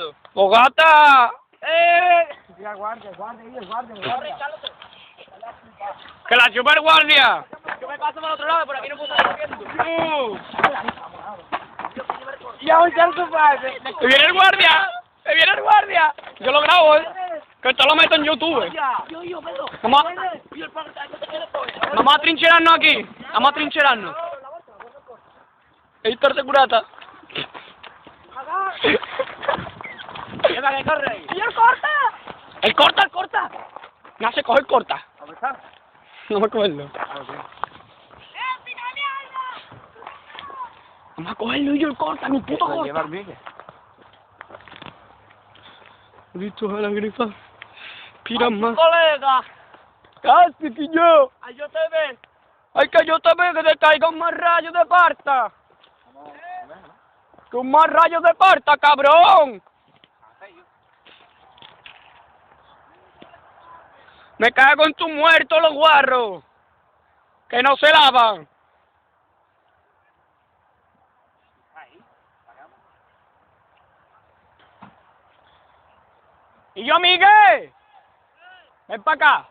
Ricardo. ¡Fogata! Ya, guardia. ¡Que la chupa el guardia! Yo me paso por el otro lado, por aquí no puedo estar viendo. Ya, un salto padre. ¡Que viene el guardia! ¡Que viene el guardia! Yo lo grabo, que esto lo meto en YouTube. Yo, Pedro. Vamos Yo el padre, yo te quiero todo. a trincherarnos aquí. Vamos a trincherarnos. Héctor Securata. Lleva que corre ahí. ¡Señor, corta! ¡El corta, el corta! No se coge el corta. ¿Dónde está? No me acuerdo. Vamos a cogerlo y yo el corta, mi puto corta. Llevar Miguel. Listo a la grifa. Pira más. Colega. Casi que yo. Ay, yo te veo. Ay, que yo te veo que te caigan más rayos de parta. Con más rayos de parta, cabrón. Me cago en tu muerto, los guarros. Que no se lavan. Y yo, Miguel. Ven para acá.